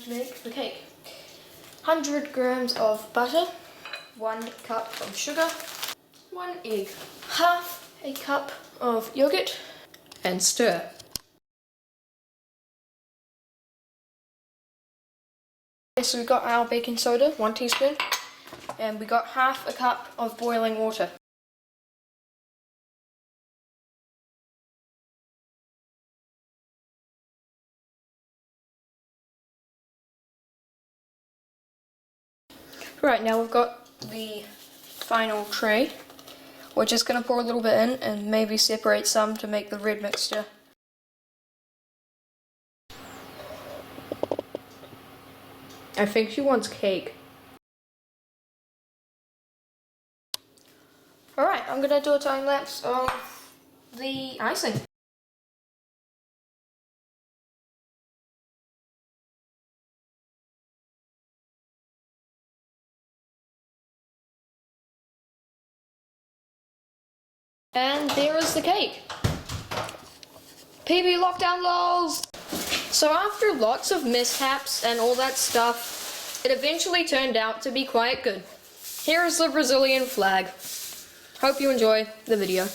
to make the cake. 100 grams of butter, 1 cup of sugar, 1 egg, half a cup of yogurt, and stir. Okay, so we've got our baking soda, 1 teaspoon, and we got half a cup of boiling water. Right, now we've got the final tray. We're just going to pour a little bit in and maybe separate some to make the red mixture. I think she wants cake. Alright, I'm going to do a time lapse of the icing. And there is the cake. PBLOCKDOWNLOLS! So after lots of mishaps and all that stuff, it eventually turned out to be quite good. Here is the Brazilian flag. Hope you enjoy the video.